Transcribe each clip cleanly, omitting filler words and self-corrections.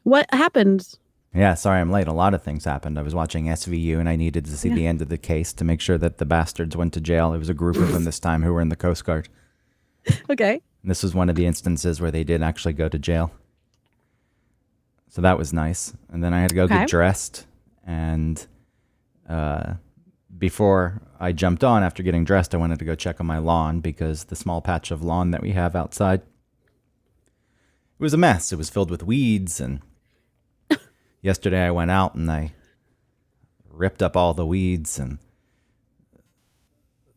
What happened? Yeah, sorry I'm late. A lot of things happened. I was watching SVU and I needed to see Yeah. the end of the case to make sure that the bastards went to jail. It was a group of them this time who were in the Coast Guard. Okay. And this was one of the instances where they did actually go to jail. So that was nice. And then I had to go Okay. get dressed. And before I jumped on, after getting dressed, I wanted to go check on my lawn because the small patch of lawn that we have outside, it was a mess. It was filled with weeds. And yesterday I went out and I ripped up all the weeds. And,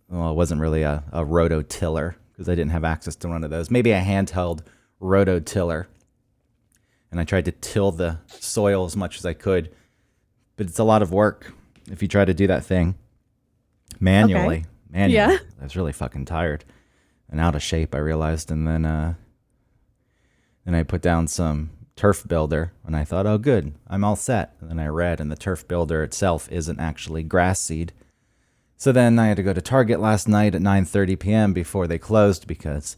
well, it wasn't really a rototiller because I didn't have access to one of those. Maybe a handheld rototiller. And I tried to till the soil as much as I could. But it's a lot of work if you try to do that thing manually. Manually. Yeah. I was really fucking tired and out of shape, I realized. And then I put down some turf builder and I thought, oh, good, I'm all set. And then I read, and the turf builder itself isn't actually grass seed. So then I had to go to Target last night at 9:30 p.m. before they closed because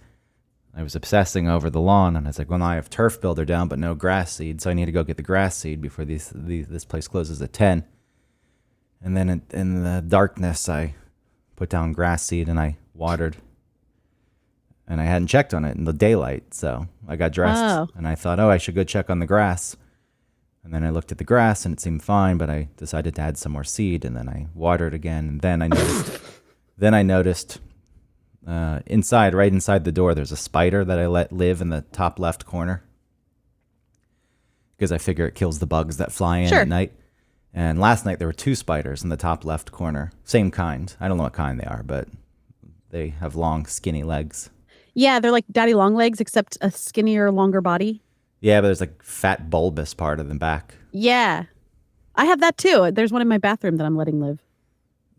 I was obsessing over the lawn. And I was like, well, I have turf builder down, but no grass seed. So I need to go get the grass seed before this place closes at 10. And then in the darkness, I put down grass seed and I watered. And I hadn't checked on it in the daylight. So I got dressed and I thought, oh, I should go check on the grass. And then I looked at the grass and it seemed fine, but I decided to add some more seed and then I watered again. And then I noticed inside, right inside the door, there's a spider that I let live in the top left corner because I figure it kills the bugs that fly in at night. And last night there were 2 spiders in the top left corner. Same kind. I don't know what kind they are, but they have long, skinny legs. Yeah, they're like daddy long legs, except a skinnier, longer body. Yeah, but there's like fat, bulbous part of them back. Yeah. I have that too. There's one in my bathroom that I'm letting live.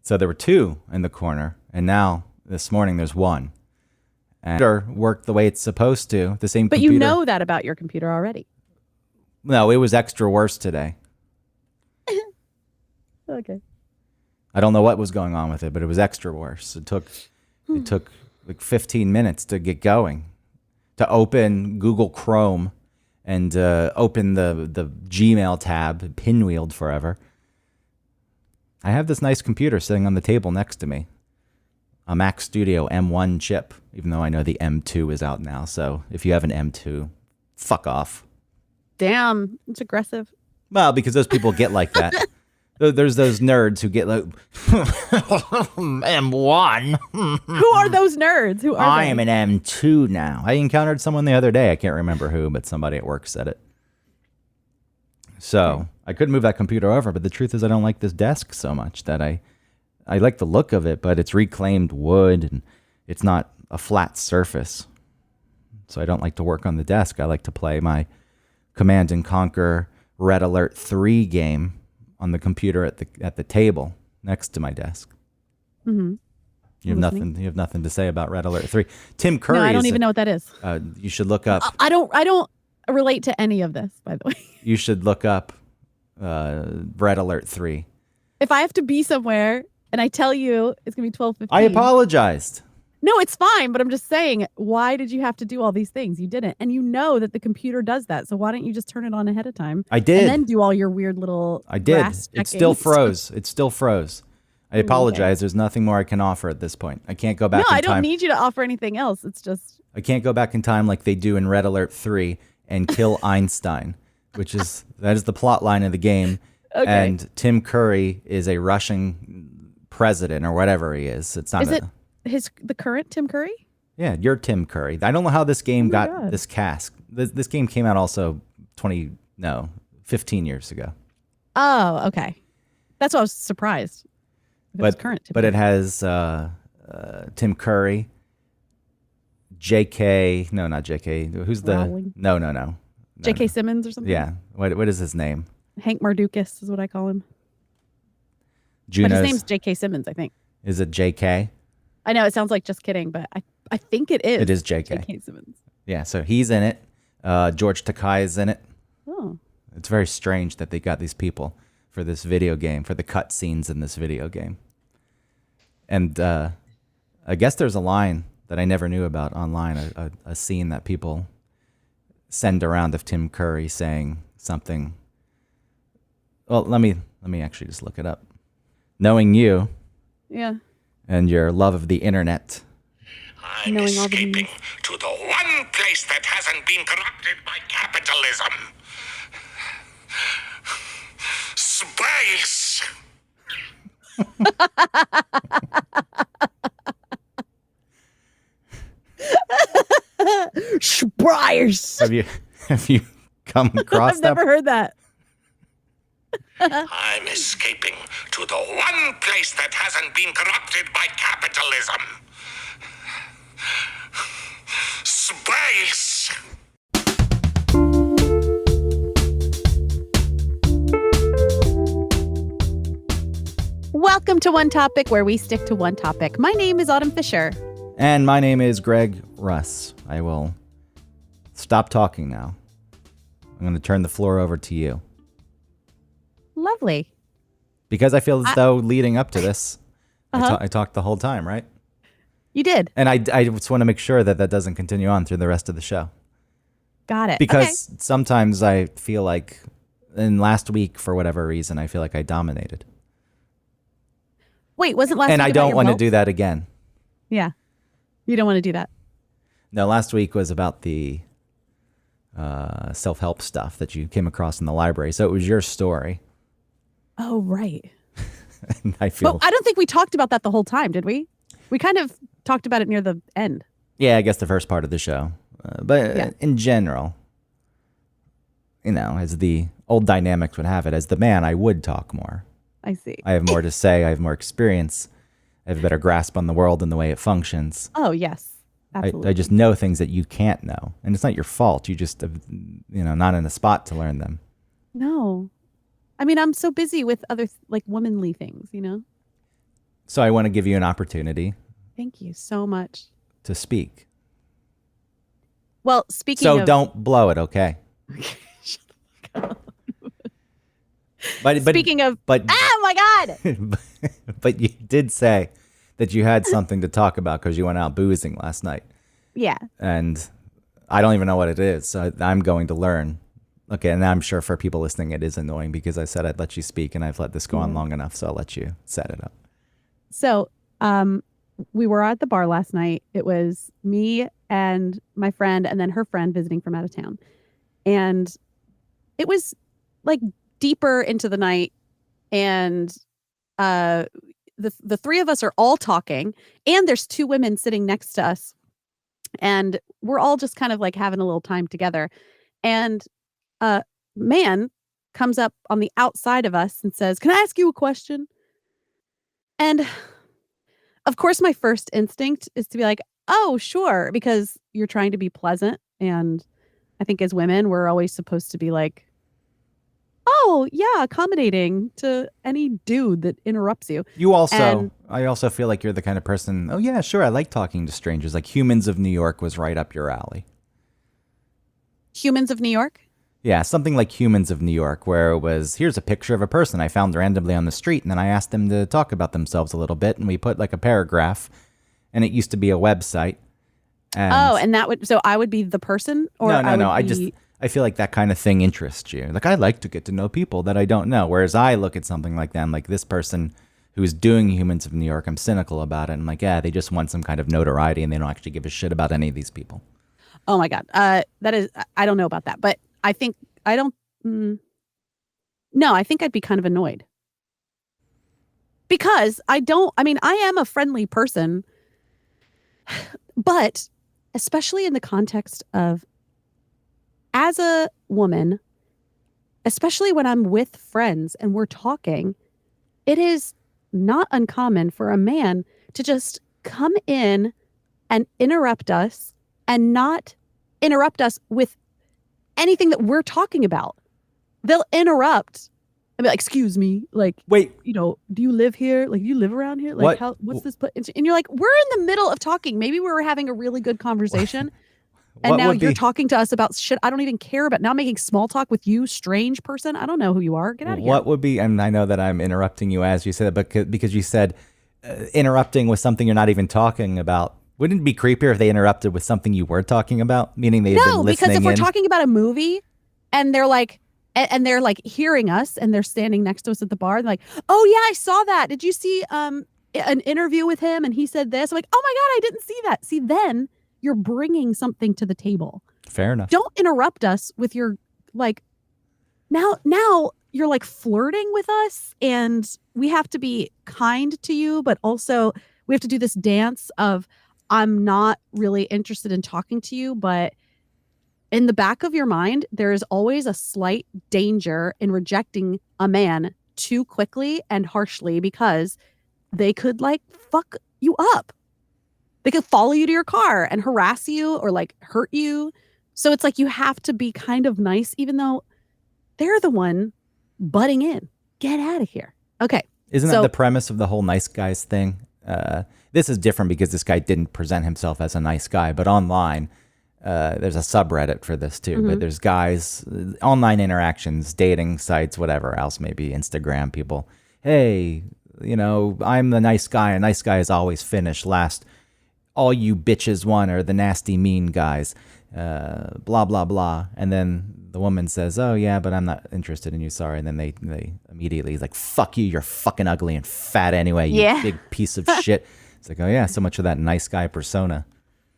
So there were 2 in the corner, and now this morning there's 1. And it worked the way it's supposed to. The same But computer. you know that about your computer already. No, it was extra worse today. Okay. I don't know what was going on with it, but it was extra worse. It took like 15 minutes to get going, to open Google Chrome and open the Gmail tab, pinwheeled forever. I have this nice computer sitting on the table next to me, a Mac Studio M1 chip, even though I know the M2 is out now. So if you have an M2, fuck off. Damn, it's aggressive. Well, because those people get like that. There's those nerds who get like, M1. Who are those nerds? Who are I they? am an M2 now. I encountered someone the other day. I can't remember who, but somebody at work said it. So I couldn't move that computer over, but the truth is I don't like this desk so much that I like the look of it, but it's reclaimed wood and it's not a flat surface. So I don't like to work on the desk. I like to play my Command and Conquer Red Alert 3 game on the computer at the table next to my desk. Mm-hmm. You have nothing to say about Red Alert 3. Tim Curry. No, I don't even know what that is. You should look up. I don't relate to any of this, by the way. You should look up Red Alert 3. If I have to be somewhere and I tell you it's gonna be 12:15. I apologized. No, it's fine, but I'm just saying, why did you have to do all these things? You didn't. And you know that the computer does that. So why don't you just turn it on ahead of time? I did. And then do all your weird little I did. grass It still checking. froze. I apologize. Okay. There's nothing more I can offer at this point. I can't go back in time. No, I don't need you to offer anything else. It's just... I can't go back in time like they do in Red Alert 3 and kill Einstein, that is the plot line of the game. Okay. And Tim Curry is a Russian president or whatever he is. It's not. Is it the current Tim Curry? Yeah, you're Tim Curry. I don't know how this game got this cast. This game came out also 15 years ago. Oh, okay. That's why I was surprised. But it has Tim Curry, J.K. No, not J.K. Who's Rowling? No. J.K. Simmons or something? Yeah. What is his name? Hank Mardukas is what I call him. Juno's, but his name's J.K. Simmons, I think. Is it J.K.? I know, it sounds like just kidding, but I think it is. It is J.K. J.K. Simmons. Yeah, so he's in it. George Takei is in it. Oh. It's very strange that they got these people for this video game, for the cut scenes in this video game. And I guess there's a line that I never knew about online, a scene that people send around of Tim Curry saying something. Well, let me actually just look it up. Knowing you Yeah. and your love of the internet. I'm Knowing all the escaping memes. to the one place that hasn't been corrupted by capitalism. Space. Spriers. Have you come across I've that? never heard that. I'm escaping to the one place that hasn't been corrupted by capitalism. Space. Welcome to One Topic, where we stick to one topic. My name is Autumn Fisher. And my name is Greg Russ. I will stop talking now. I'm going to turn the floor over to you. Lovely. Because I feel as though leading up to this, Uh-huh. I talked the whole time, right? You did. And I just want to make sure that that doesn't continue on through the rest of the show. Got it. Because sometimes I feel like, in last week, for whatever reason, I feel like I dominated. Wait, wasn't last And week I about don't your want to wealth? do that again. Yeah. You don't want to do that. No, last week was about the self-help stuff that you came across in the library. So it was your story. Oh, right. And I feel, But I don't think we talked about that the whole time, did we? We kind of talked about it near the end. yeah, I guess the first part of the show. But Yeah. in general, you know, as the old dynamics would have it, as the man, I would talk more. I see. I have more to say. I have more experience. I have a better grasp on the world and the way it functions. Oh, yes. Absolutely. I just know things that you can't know. And it's not your fault. You just, not in the spot to learn them. No. I mean, I'm so busy with other, like, womanly things, you know? So I want to give you an opportunity Thank you so much. to speak. Well, speaking So of... don't blow it, okay? But Speaking of... but Oh, my God! but you did say that you had something to talk about because you went out boozing last night. Yeah. And I don't even know what it is. So I'm going to learn. Okay, and I'm sure for people listening it is annoying because I said I'd let you speak and I've let this go on long enough, so I'll let you set it up. So, we were at the bar last night. It was me and my friend and then her friend visiting from out of town. And it was like deeper into the night, and the three of us are all talking, and there's two women sitting next to us, and we're all just kind of like having a little time together. And a man comes up on the outside of us and says, "Can I ask you a question?" And of course, my first instinct is to be like, "Oh, sure," because you're trying to be pleasant. And I think as women, we're always supposed to be like, "Oh, yeah, accommodating to any dude that interrupts you." You also, And- I also feel like you're the kind of person, oh yeah, sure, I like talking to strangers. Like Humans of New York was right up your alley. Humans of New York? Yeah, something like Humans of New York, where it was, here's a picture of a person I found randomly on the street, and then I asked them to talk about themselves a little bit, and we put like a paragraph, and it used to be a website. And And that would, so I would be the person? Or no. would be- I feel like that kind of thing interests you. Like, I like to get to know people that I don't know. Whereas I look at something like that, and like this person who's doing Humans of New York, I'm cynical about it. I'm like, yeah, they just want some kind of notoriety, and they don't actually give a shit about any of these people. Oh my God. That is, I don't know about that, but I think, I don't, no, I think I'd be kind of annoyed. Because I am a friendly person, but especially in the context of, as a woman, especially when I'm with friends and we're talking, it is not uncommon for a man to just come in and interrupt us, and not interrupt us with anything that we're talking about. They'll interrupt and be like, "Excuse me, like, Wait, do you live here? Like, do you live around here? Like, What? what's this?" And you're like, "We're in the middle of talking. Maybe we were having a really good conversation. And what now would you're be- talking to us about shit I don't even care about. Now I'm making small talk with you, strange person. I don't know who you are. Get out of here." What would be, and I know that I'm interrupting you as you said that, but because you said interrupting with something you're not even talking about. Wouldn't it be creepier if they interrupted with something you were talking about? Meaning they had been No, listening because if we're in? talking about a movie and they're like, and they're like hearing us, and they're standing next to us at the bar. They're like, "Oh yeah, I saw that. Did you see an interview with him? And he said this." I'm like, "Oh my God, I didn't see that." See, then you're bringing something to the table. Fair enough. Don't interrupt us with your like. Now you're like flirting with us, and we have to be kind to you, but also we have to do this dance of I'm not really interested in talking to you, but in the back of your mind, there is always a slight danger in rejecting a man too quickly and harshly because they could like fuck you up. They could follow you to your car and harass you or like hurt you. So it's like you have to be kind of nice, even though they're the one butting in. Get out of here. Okay. Isn't that the premise of the whole nice guys thing? This is different because this guy didn't present himself as a nice guy, but online, there's a subreddit for this too. But there's guys, online interactions, dating sites, whatever else, maybe Instagram people. Hey, you know, I'm the nice guy. A nice guy is always finished last. All you bitches want are the nasty, mean guys. Blah, blah, blah. And then the woman says, "Oh, yeah, but I'm not interested in you. Sorry." And then they immediately is like, "Fuck you. You're fucking ugly and fat anyway, you big piece of shit." It's like, oh, yeah, so much of that nice guy persona.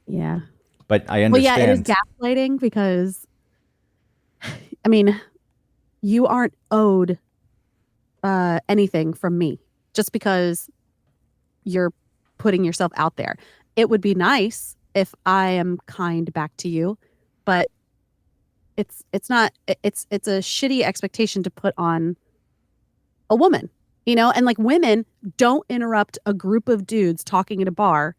Yeah. But I understand. Well, yeah, it is gaslighting because, I mean, you aren't owed anything from me just because you're putting yourself out there. It would be nice if I am kind back to you, but it's not. It's a shitty expectation to put on a woman, you know. And like women don't interrupt a group of dudes talking at a bar.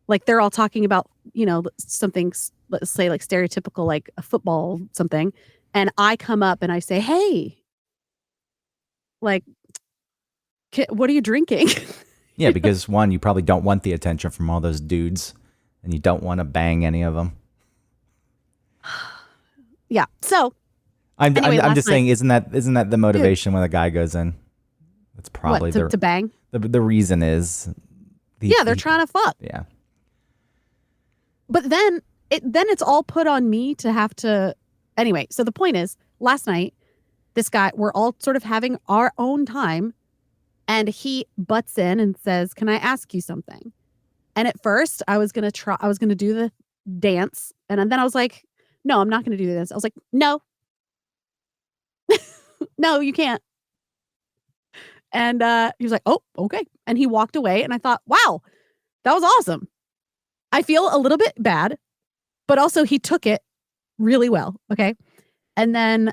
Like they're all talking about, you know, something, let's say like stereotypical, like a football something. And I come up and I say, "Hey, like, what are you drinking?" Yeah, because one, you probably don't want the attention from all those dudes and you don't want to bang any of them. Yeah. So I'm just saying, isn't that the motivation Dude. when a guy goes in? That's probably what, to bang. The reason is. They're trying to fuck. Yeah. But then it's all put on me to have to. Anyway, so the point is, last night, this guy, we're all sort of having our own time, and he butts in and says, "Can I ask you something?" And at first, I was gonna do the dance, and then I was like, "No, I'm not gonna do this." I was like, "No, no, you can't." And he was like, "Oh, okay," and he walked away, and I thought, "Wow, that was awesome." I feel a little bit bad, but also he took it really well. Okay. And then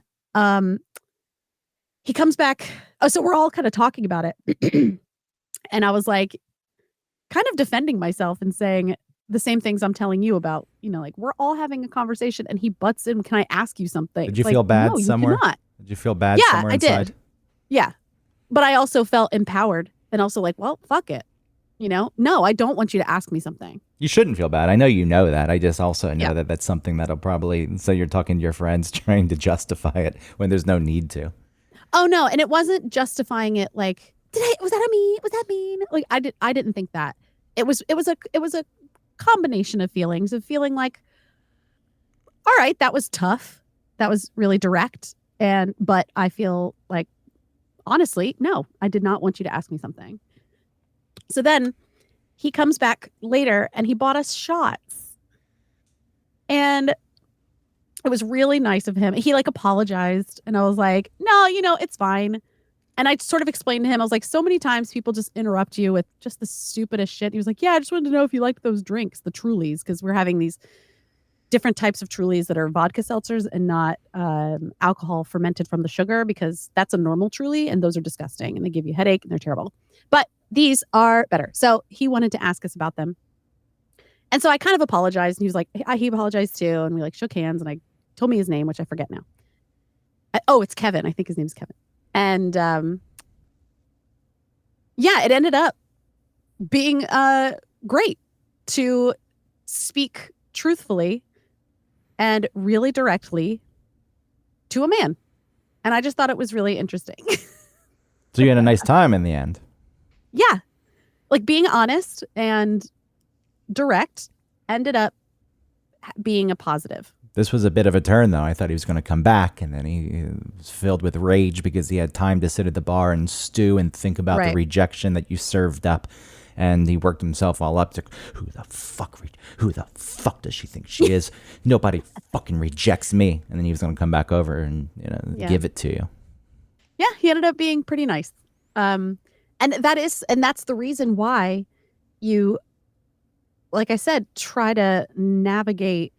he comes back. Oh, so we're all kind of talking about it. And I was like, kind of defending myself and saying the same things I'm telling you about, you know, like we're all having a conversation and he butts in. "Can I ask you something?" Did you like, feel bad no, somewhere? You cannot. Did you feel bad somewhere inside? I did. Yeah. But I also felt empowered and also like, well, fuck it. You know, no, I don't want you to ask me something. You shouldn't feel bad. I know you know that. I just also know that that's something that'll probably, so you're talking to your friends trying to justify it when there's no need to. Oh no, and it wasn't justifying it like, was that mean? Like I didn't think that. It was a combination of feelings of feeling like, all right, that was tough. That was really direct. But I feel like, honestly, no, I did not want you to ask me something. So then he comes back later and he bought us shots. And it was really nice of him. He like apologized and I was like, "No, you know, it's fine." And I sort of explained to him, I was like, so many times people just interrupt you with just the stupidest shit. He was like, "Yeah, I just wanted to know if you liked those drinks, the Trulies," because we're having these different types of Trulies that are vodka seltzers and not alcohol fermented from the sugar, because that's a normal Truly and those are disgusting and they give you a headache and they're terrible. But these are better. So he wanted to ask us about them. And so I kind of apologized and he was like, he apologized too. And we like shook hands and I told me his name, which I forget now. It's Kevin. I think his name is Kevin. And it ended up being great to speak truthfully and really directly to a man. And I just thought it was really interesting. So you had a nice time in the end. Yeah. Like being honest and direct ended up being a positive. This was a bit of a turn, though. I thought he was going to come back, and then he was filled with rage because he had time to sit at the bar and stew and think about the Right. rejection that you served up. And he worked himself all up to, who the fuck does she think she is? Nobody fucking rejects me. And then he was going to come back over and Yeah. give it to you. Yeah, he ended up being pretty nice. And that's the reason why you, like I said, try to navigate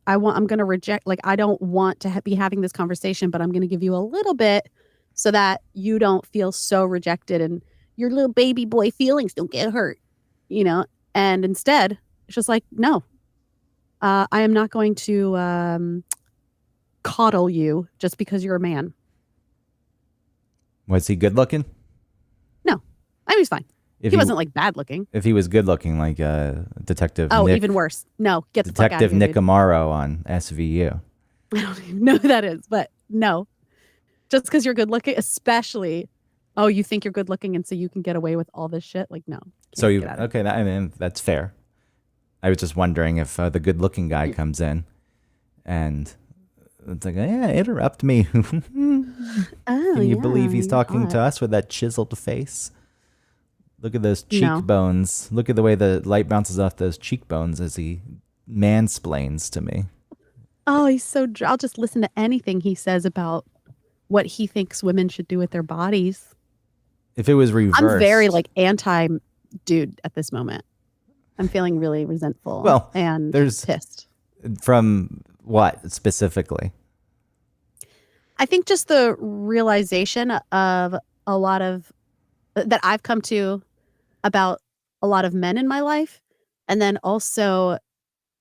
I'm going to reject, like, I don't want to be having this conversation, but I'm going to give you a little bit so that you don't feel so rejected and your little baby boy feelings don't get hurt, and instead it's just like, no, I am not going to coddle you just because you're a man. Was he good looking? No, I mean, he's fine. If He wasn't like bad looking. If he was good looking, like Detective Oh, Nick, even worse. No, get the fuck out Detective of here, Nick dude. Amaro on SVU. I don't even know who that is, but no. Just because you're good looking, especially, oh, you think you're good looking and so you can get away with all this shit? Like, no. So you get out of okay? I mean, that's fair. I was just wondering if the good-looking guy comes in, and it's like, yeah, interrupt me. Oh, Can you believe he's talking to us with that chiseled face? Look at those No. cheekbones. Look at the way the light bounces off those cheekbones as he mansplains to me. Oh, he's so. I'll just listen to anything he says about what he thinks women should do with their bodies. If it was reversed, I'm very like anti dude at this moment. I'm feeling really resentful. Well, and there's- pissed. from what specifically? I think just the realization of a lot of that I've come to about a lot of men in my life, and then also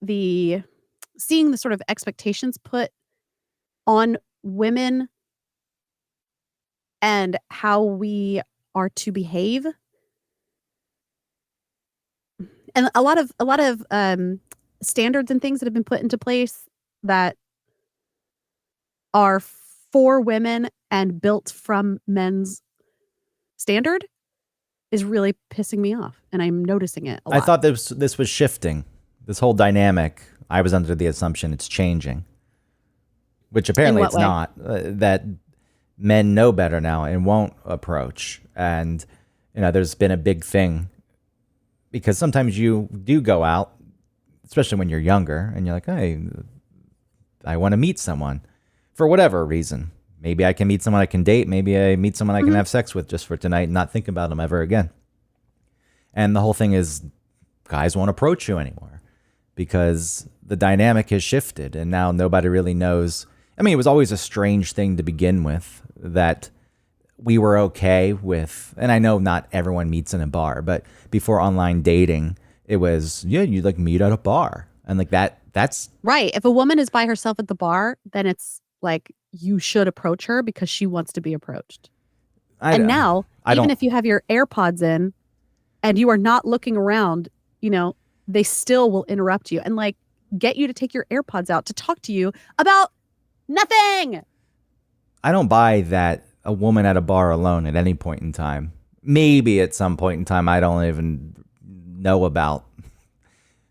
the seeing the sort of expectations put on women and how we are to behave, and a lot of standards and things that have been put into place that are for women and built from men's standard is really pissing me off, and I'm noticing it a lot. I thought this was shifting. This whole dynamic, I was under the assumption it's changing, which apparently what it's way? not. That men know better now and won't approach. And there's been a big thing because sometimes you do go out, especially when you're younger, and you're like, hey, I want to meet someone for whatever reason. Maybe I can meet someone I can date. Maybe I meet someone I can have sex with just for tonight and not think about them ever again. And the whole thing is guys won't approach you anymore because the dynamic has shifted and now nobody really knows. I mean, it was always a strange thing to begin with that we were okay with. And I know not everyone meets in a bar, but before online dating, it was, you like meet at a bar. And like that's Right. If a woman is by herself at the bar, then it's like you should approach her because she wants to be approached. And now, even if you have your AirPods in and you are not looking around, they still will interrupt you and like get you to take your AirPods out to talk to you about nothing. I don't buy that a woman at a bar alone at any point in time. Maybe at some point in time I don't even know about.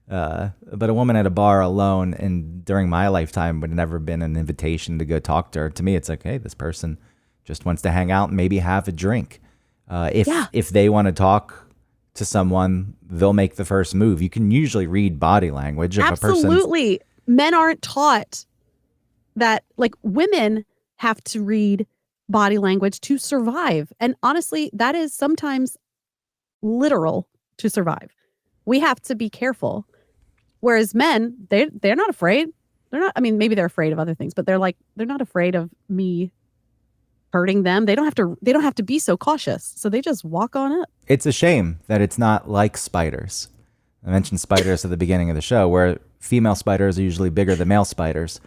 But a woman at a bar alone and during my lifetime would have never been an invitation to go talk to her. To me, it's like, hey, this person just wants to hang out and maybe have a drink. If they want to talk to someone, they'll make the first move. You can usually read body language of a person. Absolutely. Men aren't taught that, like, women have to read body language to survive. And honestly, that is sometimes literal to survive. We have to be careful. Whereas men, they're not afraid. They're not, I mean, maybe they're afraid of other things, but they're not afraid of me hurting them. They don't have to be so cautious. So they just walk on up. It's a shame that it's not like spiders. I mentioned spiders at the beginning of the show, where female spiders are usually bigger than male spiders.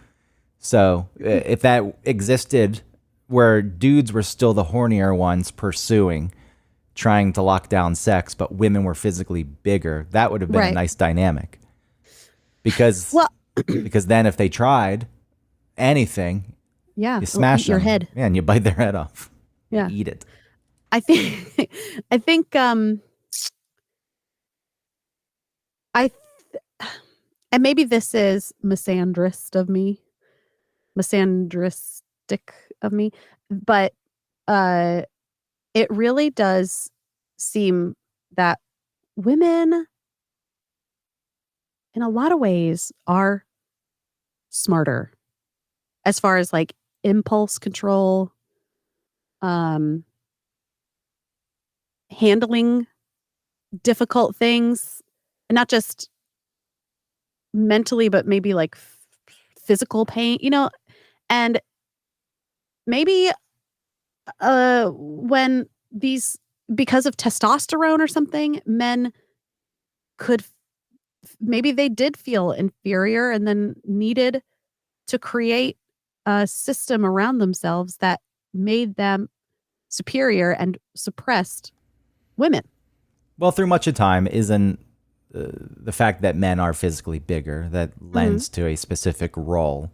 So if that existed where dudes were still the hornier ones pursuing, trying to lock down sex, but women were physically bigger, that would have been a Right. nice dynamic. Because Well, because then if they tried anything, yeah, you it'll smash eat your them. head. Yeah, and you bite their head off. Yeah. Eat it. I think I think I And maybe this is misandrist of me, misandristic of me, but uh, it really does seem that women, in a lot of ways, are smarter as far as like impulse control, um, handling difficult things, and not just mentally, but maybe like physical pain, and maybe when these because of testosterone or something, men could maybe they did feel inferior and then needed to create a system around themselves that made them superior and suppressed women. Well, through much of time isn't the fact that men are physically bigger that lends to a specific role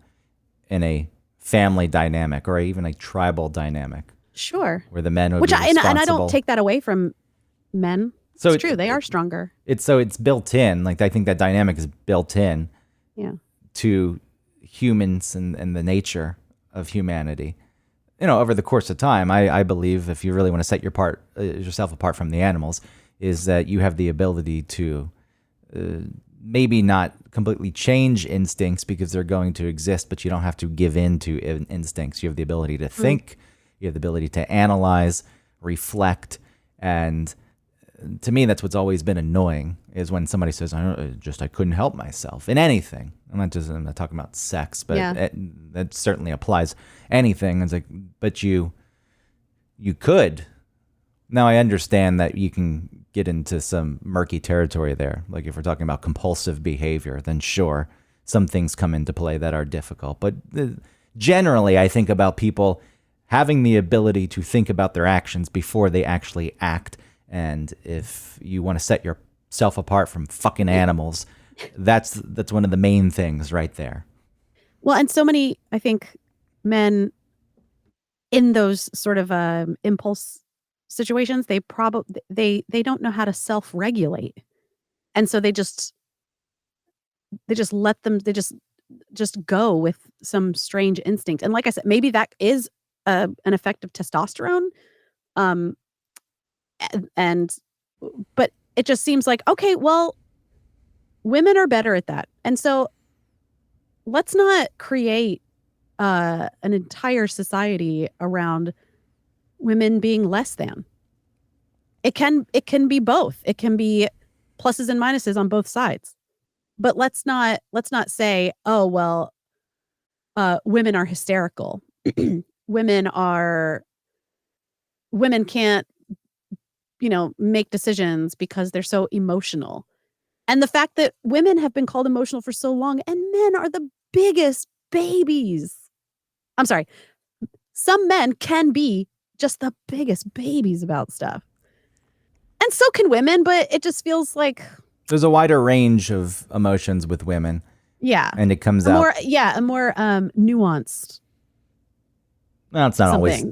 in a family dynamic or even a tribal dynamic. Sure. Where the men would Which be responsible. and I don't take that away from men. So it's true. They are stronger. It's built in. Like, I think that dynamic is built in to humans and the nature of humanity. Over the course of time, I believe if you really want to set yourself apart from the animals, is that you have the ability to maybe not completely change instincts because they're going to exist, but you don't have to give in to instincts. You have the ability to think, you have the ability to analyze, reflect, and to me, that's what's always been annoying is when somebody says, I couldn't help myself in anything. I'm not talking about sex, but that certainly applies anything. It's like, but you could. Now, I understand that you can get into some murky territory there. Like if we're talking about compulsive behavior, then sure, some things come into play that are difficult. But generally, I think about people having the ability to think about their actions before they actually act. And if you want to set yourself apart from fucking animals, that's one of the main things right there. Well, and so many, I think, men in those sort of impulse situations, they don't know how to self-regulate, and so they just let them. They just go with some strange instinct. And like I said, maybe that is an effect of testosterone. But it just seems like, okay, well, women are better at that. And so let's not create an entire society around women being less than. It can be both. It can be pluses and minuses on both sides. But let's not say, oh, well, women are hysterical. Women can't make decisions because they're so emotional. And the fact that women have been called emotional for so long and men are the biggest babies. I'm sorry. Some men can be just the biggest babies about stuff. And so can women, but it just feels like there's a wider range of emotions with women. Yeah. And it comes out a more nuanced. Well, it's not always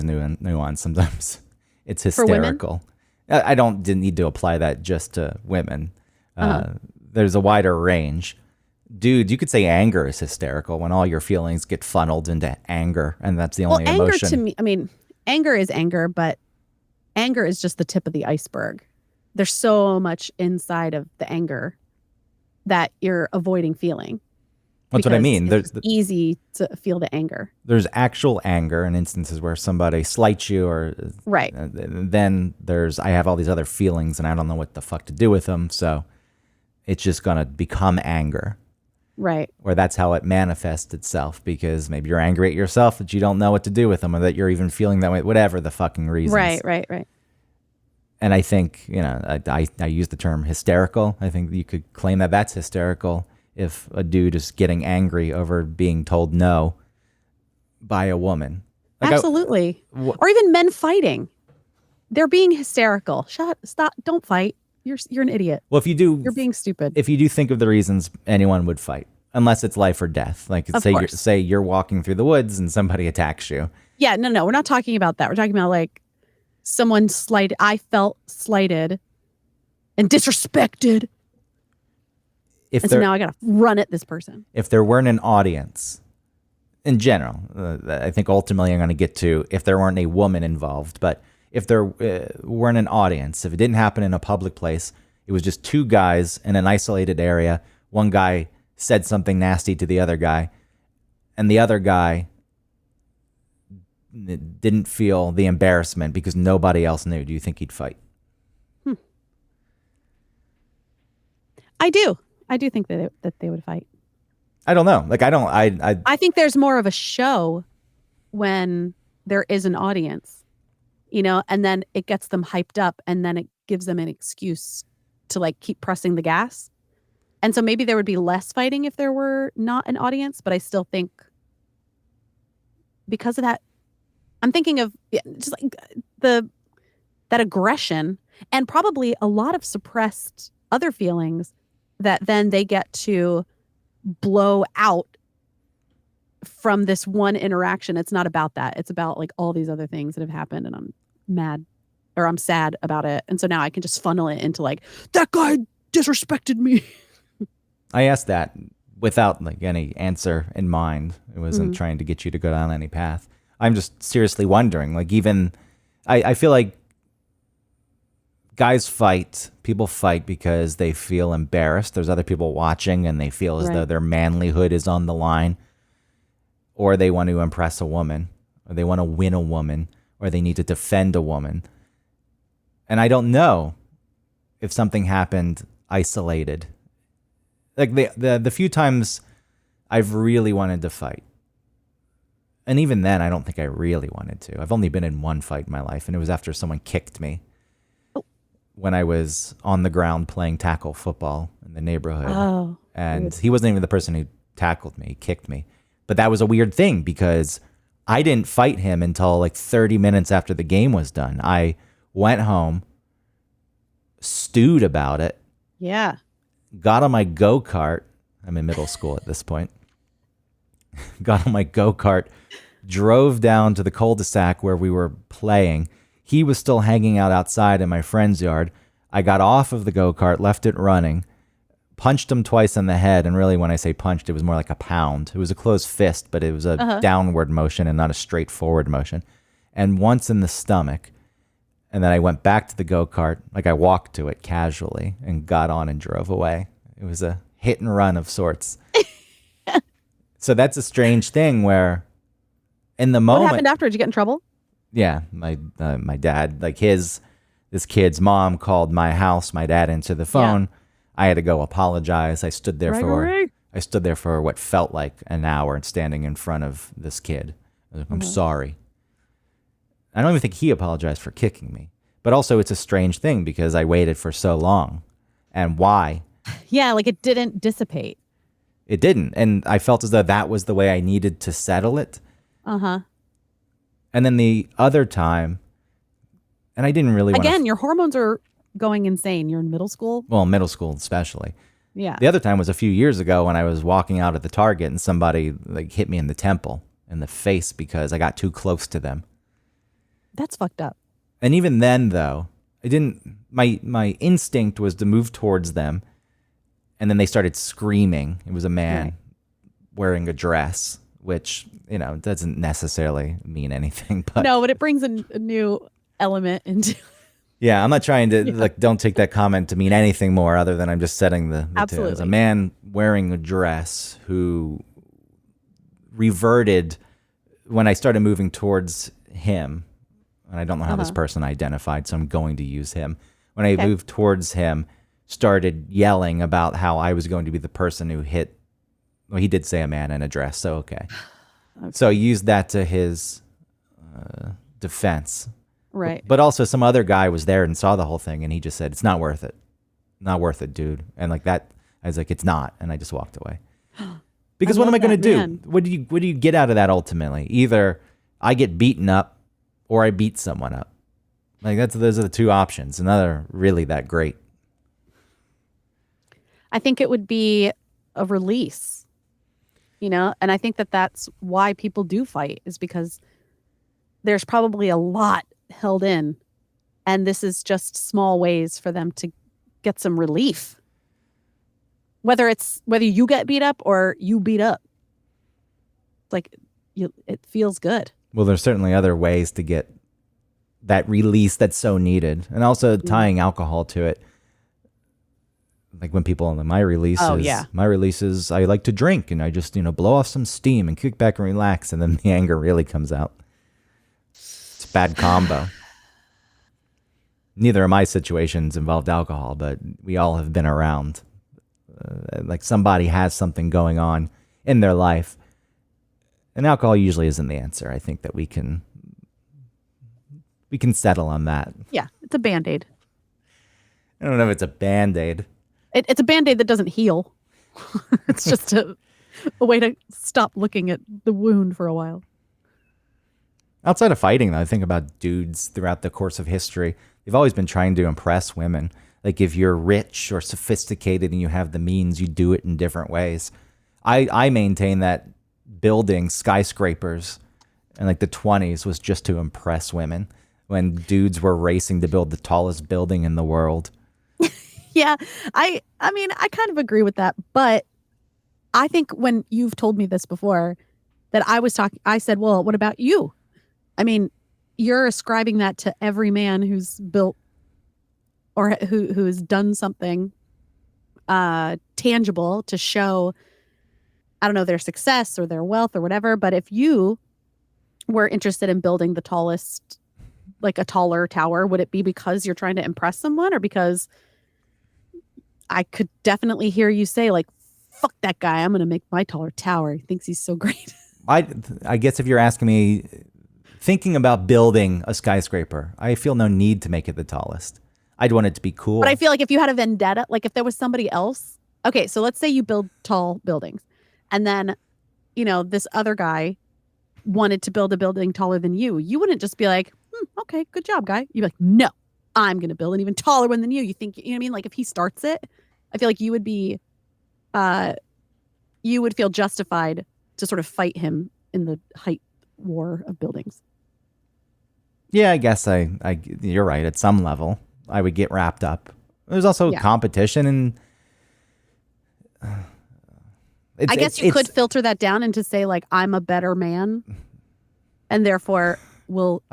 nuanced. Sometimes it's hysterical. I didn't need to apply that just to women. There's a wider range. Dude, you could say anger is hysterical when all your feelings get funneled into anger, and that's the only emotion. Anger to me, I mean, anger is anger, but anger is just the tip of the iceberg. There's so much inside of the anger that you're avoiding feeling. That's what I mean. It's easy to feel the anger. There's actual anger in instances where somebody slights you, or right. Then I have all these other feelings, and I don't know what the fuck to do with them. So it's just gonna become anger. Right. Or that's how it manifests itself, because maybe you're angry at yourself that you don't know what to do with them, or that you're even feeling that way, whatever the fucking reasons. Right. And I think, I use the term hysterical. I think you could claim that that's hysterical if a dude is getting angry over being told no by a woman. Absolutely. Or even men fighting. They're being hysterical. Stop, don't fight. You're an idiot. Well, you're being stupid. If you do think of the reasons anyone would fight, unless it's life or death, like say you're walking through the woods and somebody attacks you. Yeah, no, we're not talking about that. We're talking about like someone slighted. I felt slighted and disrespected. if And so there now I got to run at this person. if there weren't an audience in general, I think ultimately I'm going to get to if there weren't a woman involved, but if there weren't an audience, if it didn't happen in a public place, it was just two guys in an isolated area. One guy said something nasty to the other guy, and the other guy didn't feel the embarrassment because nobody else knew. Do you think he'd fight? I do. I do think that they would fight. I don't know. Like, I think there's more of a show when there is an audience, and then it gets them hyped up, and then it gives them an excuse to like keep pressing the gas. And so maybe there would be less fighting if there were not an audience, but I still think because of that, I'm thinking of just like that aggression and probably a lot of suppressed other feelings that then they get to blow out from this one interaction. It's not about that. It's about like all these other things that have happened, and I'm mad or I'm sad about it. And so now I can just funnel it into like, that guy disrespected me. I asked that without like any answer in mind. It wasn't trying to get you to go down any path. I'm just seriously wondering, like, even I feel like guys fight, people fight because they feel embarrassed. There's other people watching and they feel as though their manlyhood is on the line, or they want to impress a woman, or they want to win a woman, or they need to defend a woman. And I don't know if something happened isolated. Like the few times I've really wanted to fight, and even then I don't think I really wanted to. I've only been in one fight in my life, and it was after someone kicked me when I was on the ground playing tackle football in the neighborhood. Oh, and he wasn't even the person who tackled me. He kicked me. But that was a weird thing because I didn't fight him until like 30 minutes after the game was done. I went home, stewed about it. Yeah. Got on my go-kart. I'm in middle school at this point. Got on my go-kart, drove down to the cul-de-sac where we were playing. He was still hanging out outside in my friend's yard. I got off of the go-kart, left it running, punched him twice in the head. And really, when I say punched, it was more like a pound. It was a closed fist, but it was a downward motion and not a straightforward motion. And once in the stomach. And then I went back to the go-kart, like I walked to it casually and got on and drove away. It was a hit and run of sorts. So that's a strange thing where in the moment... What happened after? Did you get in trouble? Yeah, my dad, like this kid's mom called my house. My dad answered the phone. Yeah. I had to go apologize. I stood there for what felt like an hour standing in front of this kid. I was like, I'm sorry. I don't even think he apologized for kicking me. But also it's a strange thing because I waited for so long. And why? Yeah, like it didn't dissipate. It didn't. And I felt as though that was the way I needed to settle it. Uh-huh. And then the other time, and I didn't really want Again, your hormones are going insane. You're in middle school? Well, middle school especially. Yeah. The other time was a few years ago when I was walking out at the Target and somebody like hit me in the temple, in the face, because I got too close to them. That's fucked up. And even then, though, I didn't. My instinct was to move towards them, and then they started screaming. It was a man wearing a dress, which doesn't necessarily mean anything. But no, but it brings a new element into. Yeah, I'm not trying to don't take that comment to mean anything more other than I'm just setting the Absolutely. It was a man wearing a dress who reverted when I started moving towards him. And I don't know how this person identified, so I'm going to use him. When I moved towards him, started yelling about how I was going to be the person who hit. Well, he did say a man in a dress, so okay. So I used that to his defense. Right. But also some other guy was there and saw the whole thing, and he just said, "It's not worth it. Not worth it, dude." And like that, I was like, "It's not," and I just walked away. Because what am I going to do? What do you get out of that ultimately? Either I get beaten up, or I beat someone up. Like those are the two options, and they're really that great. I think it would be a release, and I think that's why people do fight, is because there's probably a lot held in, and this is just small ways for them to get some relief. whether you get beat up or you beat up. Like it feels good. Well, there's certainly other ways to get that release that's so needed. And also tying alcohol to it. Like when people on my releases, I like to drink and I just, blow off some steam and kick back and relax. And then the anger really comes out. It's a bad combo. Neither of my situations involved alcohol, but we all have been around. Like somebody has something going on in their life. And alcohol usually isn't the answer. I think that we can settle on that. Yeah, it's a Band-Aid. I don't know if it's a Band-Aid. It's a Band-Aid that doesn't heal. It's just a way to stop looking at the wound for a while. Outside of fighting, though, I think about dudes throughout the course of history. They've always been trying to impress women. Like if you're rich or sophisticated and you have the means, you do it in different ways. I maintain that building skyscrapers in like the 1920s was just to impress women when dudes were racing to build the tallest building in the world. Yeah, I mean, I kind of agree with that, but I think when you've told me this before, that I said, well, what about you? I mean, you're ascribing that to every man who's built or who has done something tangible to show, I don't know, their success or their wealth or whatever. But if you were interested in building the tallest, like a taller tower, would it be because you're trying to impress someone or because I could definitely hear you say like, fuck that guy, I'm going to make my taller tower. He thinks he's so great. I guess if you're asking me, thinking about building a skyscraper, I feel no need to make it the tallest. I'd want it to be cool. But I feel like if you had a vendetta, like if there was somebody else, okay, so let's say you build tall buildings and then, this other guy wanted to build a building taller than you. You wouldn't just be like, okay, good job, guy. You'd be like, no, I'm going to build an even taller one than you. You think, you know what I mean? Like if he starts it, I feel like you would be, you would feel justified to sort of fight him in the height war of buildings. Yeah, I guess you're right. At some level, I would get wrapped up. There's also competition, and I guess you could filter that down into say like, I'm a better man, and therefore will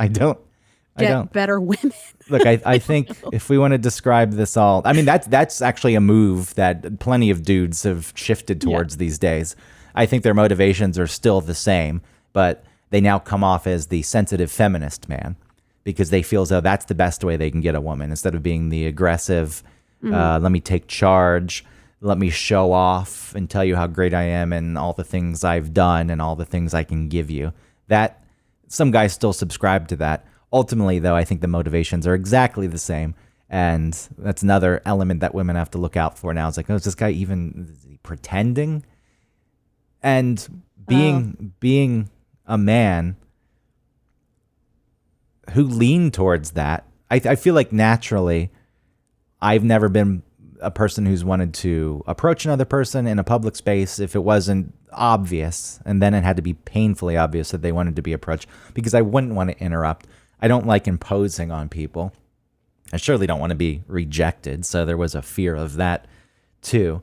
get better women. Look, I think if we want to describe this all, I mean, that's actually a move that plenty of dudes have shifted towards these days. I think their motivations are still the same, but they now come off as the sensitive feminist man because they feel as though that's the best way they can get a woman instead of being the aggressive, let me take charge, let me show off and tell you how great I am and all the things I've done and all the things I can give you. That some guys still subscribe to that. Ultimately, though, I think the motivations are exactly the same. And that's another element that women have to look out for now. It's like, is this guy even pretending? And being a man who leaned towards that, I feel like naturally, I've never been a person who's wanted to approach another person in a public space if it wasn't obvious. And then it had to be painfully obvious that they wanted to be approached because I wouldn't want to interrupt. I don't like imposing on people. I surely don't want to be rejected. So there was a fear of that too.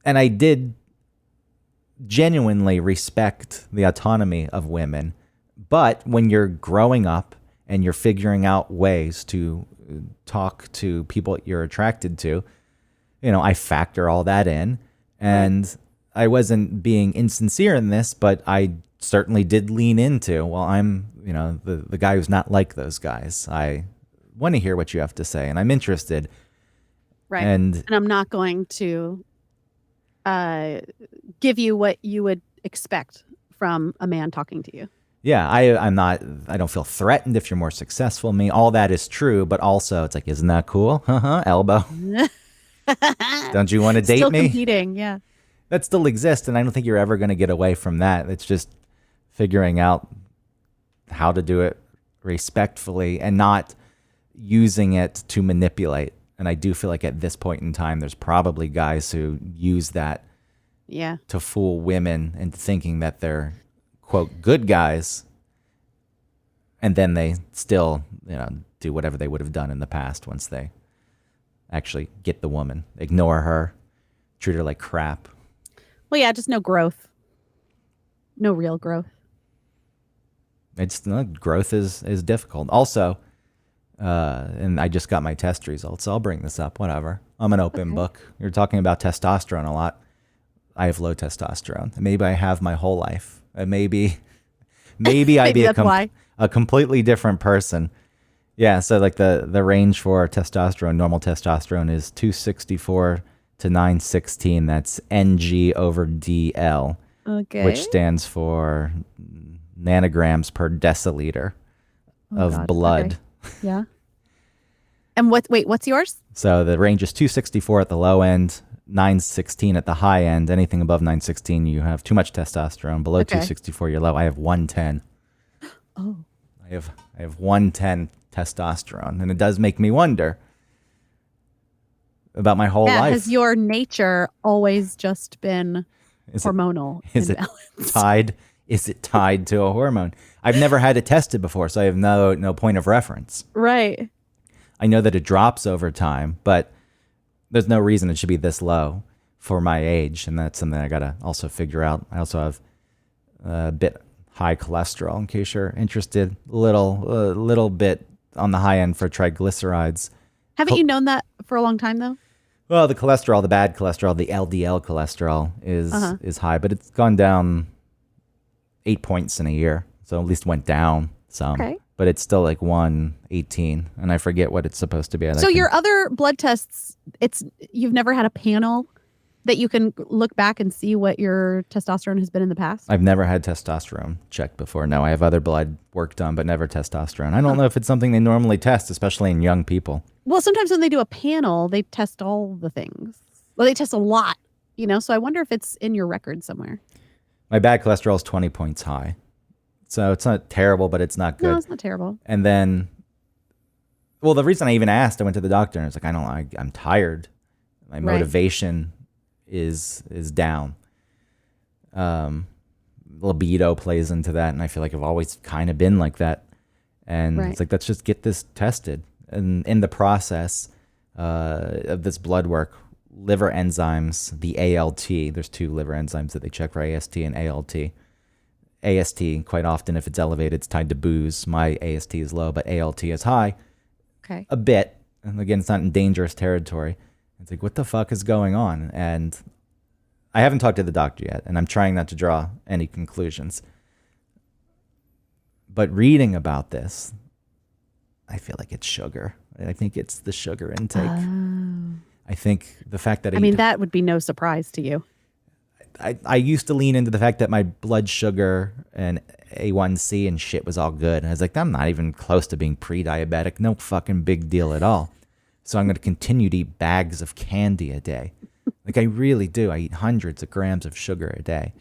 And I did genuinely respect the autonomy of women. But when you're growing up and you're figuring out ways to talk to people you're attracted to, I factor all that in. And I wasn't being insincere in this, but I certainly did lean into, well, I'm, the guy who's not like those guys. I want to hear what you have to say, and I'm interested. Right. And I'm not going to give you what you would expect from a man talking to you. Yeah, I don't feel threatened if you're more successful than me. All that is true, but also it's like, isn't that cool? Elbow. Don't you want to date still me? Competing, yeah. That still exists, and I don't think you're ever going to get away from that. It's just figuring out how to do it respectfully and not using it to manipulate. And I do feel like at this point in time, there's probably guys who use that to fool women into thinking that they're, quote, good guys. And then they still, do whatever they would have done in the past once they actually get the woman, ignore her, treat her like crap. Well, yeah, just no growth. No real growth. It's growth is difficult. Also, and I just got my test results, so I'll bring this up. Whatever. I'm an open book. You're talking about testosterone a lot. I have low testosterone. Maybe I have my whole life. Maybe I'd be a completely different person. Yeah. So like the range for testosterone, normal testosterone is 264 to 916. That's Ng/dL. Okay. Which stands for nanograms per deciliter of blood. Okay. Yeah. And what's yours? So the range is 264 at the low end, 916 at the high end. Anything above 916, you have too much testosterone. Below 264, you're low. I have 110. Oh. I have 110 testosterone, and it does make me wonder about my whole life. Has your nature always just been hormonal imbalance? Is it tied to a hormone? I've never had it tested before, so I have no point of reference. Right. I know that it drops over time, but there's no reason it should be this low for my age, and that's something I gotta also figure out. I also have a bit high cholesterol, in case you're interested. Little bit on the high end for triglycerides. Haven't you known that for a long time though? Well, the cholesterol, the bad cholesterol, the LDL cholesterol is high, but it's gone down 8 points in a year. So at least went down some. Okay. But it's still like 118, and I forget what it's supposed to be. So your other blood tests, you've never had a panel that you can look back and see what your testosterone has been in the past? I've never had testosterone checked before. No, I have other blood work done, but never testosterone. I don't know if it's something they normally test, especially in young people. Well, sometimes when they do a panel, they test all the things. Well, they test a lot, so I wonder if it's in your record somewhere. My bad cholesterol is 20 points high. So it's not terrible, but it's not good. No, it's not terrible. And then, well, the reason I even asked, I went to the doctor and I was like, I'm tired. My motivation is down. Libido plays into that, and I feel like I've always kind of been like that. And it's like, let's just get this tested. And in the process of this blood work, liver enzymes, the ALT, there's two liver enzymes that they check for, AST and ALT. AST, quite often, if it's elevated, it's tied to booze. My AST is low, but ALT is high. Okay. A bit. And again, it's not in dangerous territory. It's like, what the fuck is going on? And I haven't talked to the doctor yet, and I'm trying not to draw any conclusions. But reading about this, I feel like it's sugar. I think it's the sugar intake. I think the fact that that would be no surprise to you. I used to lean into the fact that my blood sugar and A1C and shit was all good. And I was like, I'm not even close to being pre-diabetic. No fucking big deal at all. So I'm going to continue to eat bags of candy a day. Like I really do. I eat hundreds of grams of sugar a day.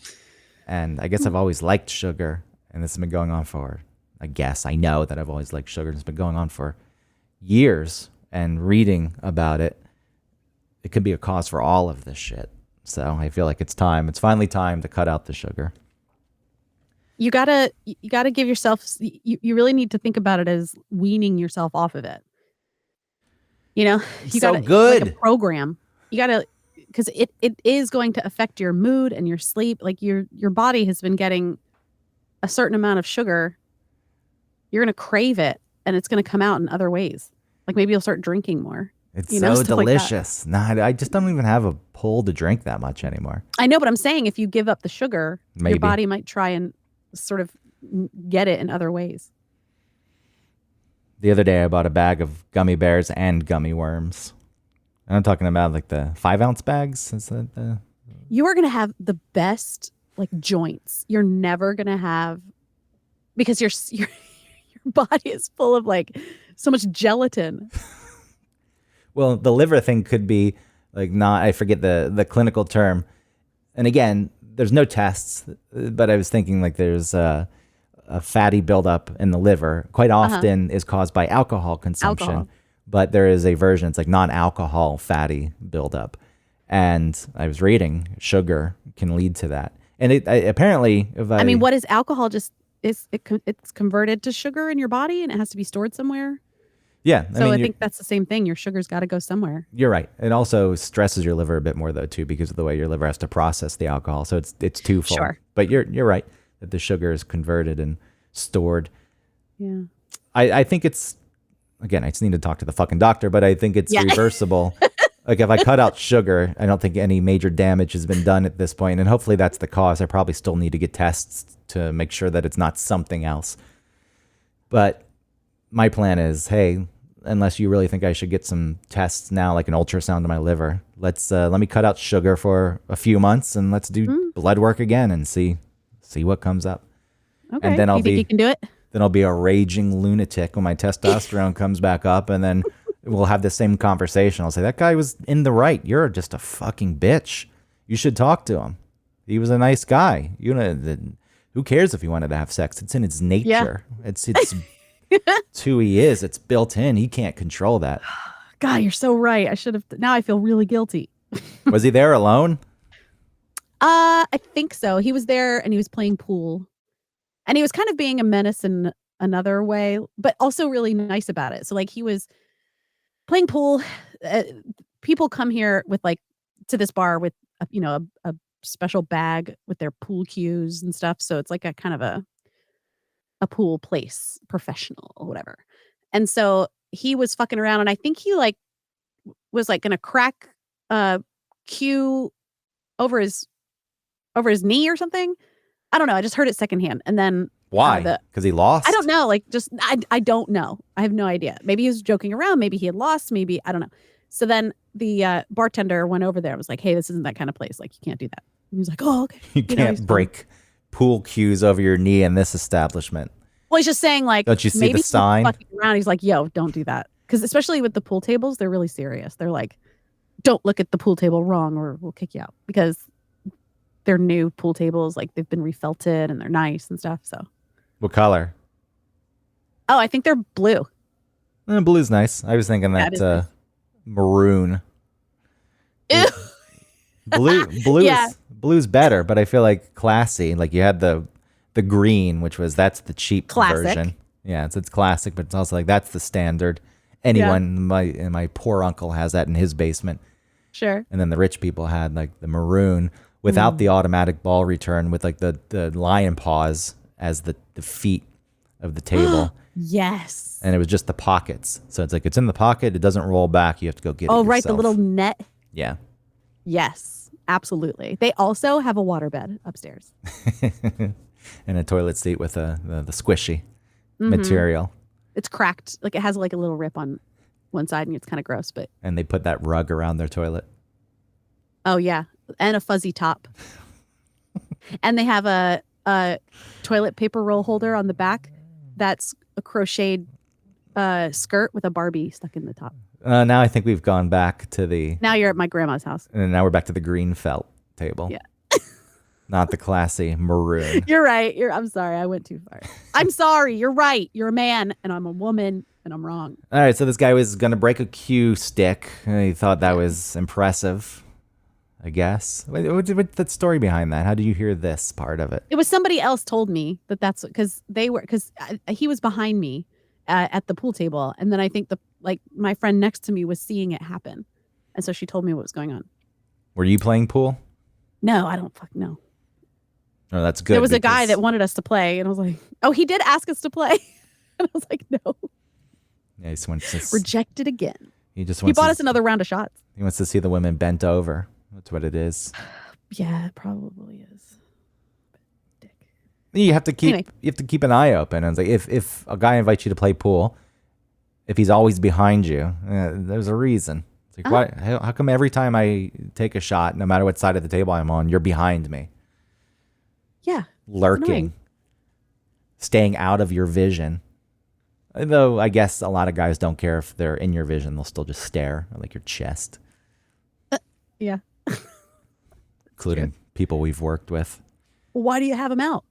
And I guess I've always liked sugar. And this has been going on for, I know that I've always liked sugar. It's been going on for years. And reading about it, it could be a cause for all of this shit. So I feel like it's time. It's finally time to cut out the sugar. You gotta give yourself. You really need to think about it as weaning yourself off of it. You gotta good. Like a program. You gotta, because it is going to affect your mood and your sleep. Like your body has been getting a certain amount of sugar. You're gonna crave it, and it's gonna come out in other ways. Like maybe you'll start drinking more. It's so delicious. I just don't even have a pull to drink that much anymore. I know, but I'm saying if you give up the sugar, Maybe. your body might try and sort of get it in other ways. The other day, I bought a bag of gummy bears and gummy worms. And I'm talking about like the 5-ounce bags. Is that the... You are going to have the best joints. You're never going to have, because your body is full of so much gelatin. Well, the liver thing could be I forget the clinical term. And again, there's no tests, but I was thinking there's a fatty buildup in the liver quite often is caused by alcohol consumption. But there is a version, it's non-alcohol fatty buildup. And I was reading sugar can lead to that. And it apparently, what is alcohol? Just it's converted to sugar in your body and it has to be stored somewhere. Yeah, So I think that's the same thing. Your sugar's got to go somewhere. you're right. It also stresses your liver a bit more though too, because of the way your liver has to process the alcohol. So it's twofold. Sure. But you're right that the sugar is converted and stored. Yeah. I think it's, again, I just need to talk to the fucking doctor, but I think it's Yeah. reversible. Like if I cut out sugar, I don't think any major damage has been done at this point, and hopefully that's the cause. I probably still need to get tests to make sure that it's not something else. But my plan is, hey, unless you really think I should get some tests now, like an ultrasound of my liver, let me cut out sugar for a few months and let's do blood work again and see what comes up. Okay. And then you think you can do it? Then I'll be a raging lunatic when my testosterone comes back up, and then we'll have the same conversation. I'll say, that guy was in the right. You're just a fucking bitch. You should talk to him. He was a nice guy. Who cares if he wanted to have sex? It's in his nature. It's who he is. It's built in. He can't control that. God, you're so right. I should have. Now I feel really guilty. Was he there alone? I think so. He was there and he was playing pool. And he was kind of being a menace in another way, but also really nice about it. So like he was playing pool. People come here with like to this bar with a special bag with their pool cues and stuff. So it's like a kind of a pool place, professional or whatever. And so he was fucking around, and I think he like was like gonna crack a cue over his knee or something. I don't know. I just heard it secondhand. And then why? Because he lost? I don't know. Like just I don't know. I have no idea. Maybe he was joking around. Maybe he had lost. Maybe I don't know. So then the bartender went over there and was like, hey, this isn't that kind of place. Like you can't do that. And he was like, oh, okay. You can't break pool cues over your knee in this establishment. Well, he's just saying like, don't you see maybe the sign? Fucking around. He's like, yo, don't do that. Because especially with the pool tables, they're really serious. They're like, don't look at the pool table wrong or we'll kick you out, because they're new pool tables. Like they've been refelted and they're nice and stuff. So what color? Oh, I think they're blue. Blue's nice. I was thinking that nice. Maroon. Ew. Blue's better, but I feel like classy. Like you had the green, that's the cheap classic version. Yeah, it's classic, but it's also like that's the standard. Anyone, my poor uncle has that in his basement. Sure. And then the rich people had like the maroon without the automatic ball return, with like the lion paws as the feet of the table. Yes. And it was just the pockets. So it's like it's in the pocket. It doesn't roll back. You have to go get it yourself. Oh, right. The little net. Yeah. Yes, absolutely. They also have a waterbed upstairs. And a toilet seat with the squishy material. It's cracked. Like it has like a little rip on one side and it's kind of gross, but. And they put that rug around their toilet. Oh, yeah. And a fuzzy top. And they have a toilet paper roll holder on the back. That's a crocheted skirt with a Barbie stuck in the top. Now I think we've gone back to the... Now you're at my grandma's house. And now we're back to the green felt table. Yeah. Not the classy maroon. You're right. I'm sorry. I went too far. I'm sorry. You're right. You're a man and I'm a woman and I'm wrong. All right. So this guy was going to break a cue stick. And he thought that was impressive, I guess. What's the story behind that? How did you hear this part of it? It was somebody else told me that's because he was behind me at the pool table. And then I think my friend next to me was seeing it happen. And so she told me what was going on. Were you playing pool? No, I don't know. Oh, that's good. There was a guy that wanted us to play, and I was like, oh, he did ask us to play. And I was like, no. Yeah, he just wants to... Rejected again. He bought us another round of shots. He wants to see the women bent over. That's what it is. Yeah, it probably is. Dick. You have to keep an eye open. And it's like if a guy invites you to play pool, if he's always behind you, there's a reason. It's like, why? How come every time I take a shot, no matter what side of the table I'm on, you're behind me? Yeah. Lurking. Staying out of your vision. Though I guess a lot of guys don't care if they're in your vision. They'll still just stare at like your chest. Yeah. Including people we've worked with. Why do you have them out?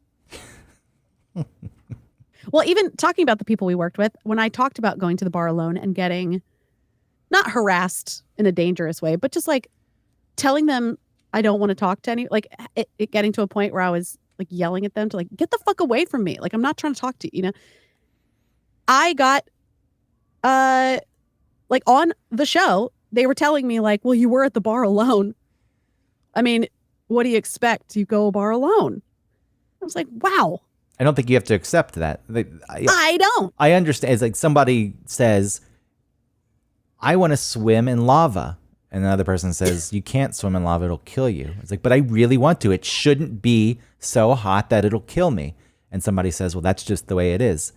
Well, even talking about the people we worked with, when I talked about going to the bar alone and getting not harassed in a dangerous way, but just like telling them I don't want to talk to it getting to a point where I was like yelling at them to like, get the fuck away from me. Like, I'm not trying to talk to you, I got like on the show, they were telling me like, well, you were at the bar alone. I mean, what do you expect? You go bar alone. I was like, wow. I don't think you have to accept that. I don't. I understand. It's like somebody says, I want to swim in lava. And another person says, you can't swim in lava. It'll kill you. It's like, but I really want to. It shouldn't be so hot that it'll kill me. And somebody says, well, that's just the way it is.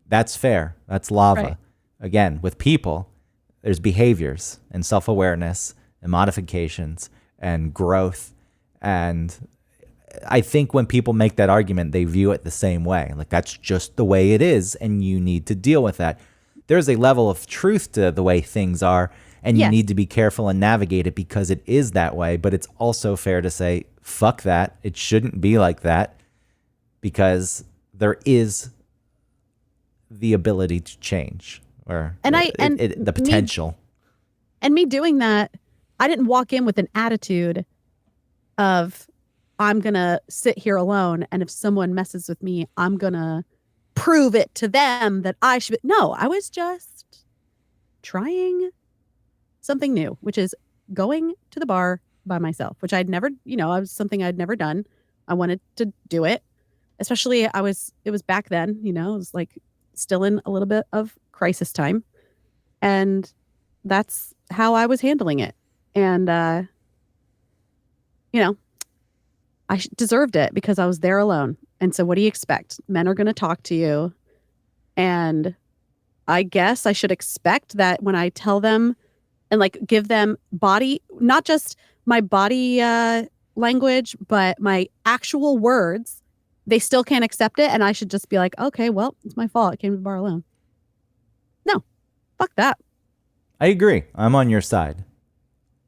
That's fair. That's lava. Right. Again, with people, there's behaviors and self-awareness and modifications and growth. And I think when people make that argument, they view it the same way. Like, that's just the way it is, and you need to deal with that. There's a level of truth to the way things are, and you Yes. need to be careful and navigate it because it is that way. But it's also fair to say, fuck that. It shouldn't be like that, because there is the ability to change, or And the potential. And me doing that, I didn't walk in with an attitude of, I'm going to sit here alone. And if someone messes with me, I'm going to prove it to them that I should. No, I was just trying something new, which is going to the bar by myself, which I'd never, I was something I'd never done. I wanted to do it, especially it was back then, it was like still in a little bit of crisis time. And that's how I was handling it. And, I deserved it because I was there alone. And so what do you expect? Men are going to talk to you. And I guess I should expect that when I tell them and like give them body, not just my body language, but my actual words, they still can't accept it. And I should just be like, okay, well, it's my fault. I came to the bar alone. No, fuck that. I agree. I'm on your side.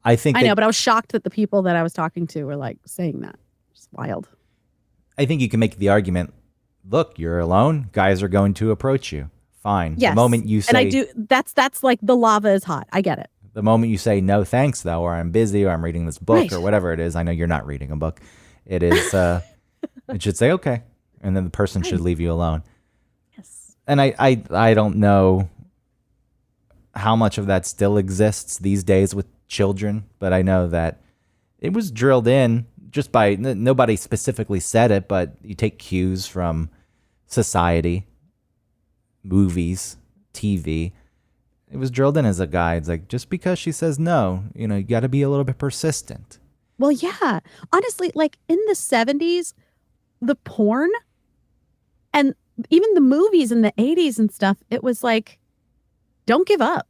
I think I know, but I was shocked that the people that I was talking to were like saying that. It's wild. I think you can make the argument, look, you're alone. Guys are going to approach you. Fine. Yes. The moment you say, and I do, that's like the lava is hot. I get it. the moment you say no thanks though, or I'm busy, or I'm reading this book, Right. or whatever it is, I know you're not reading a book. It is, it should say okay. And then the person should Right. leave you alone. Yes. And I don't know how much of that still exists these days with children, but I know that it was drilled in just by nobody specifically said it, but you take cues from society, movies, TV. It was drilled in as a guide. It's like, just because she says no, you got to be a little bit persistent. Well, yeah. Honestly, like in the 70s, the porn and even the movies in the 80s and stuff, it was like, don't give up.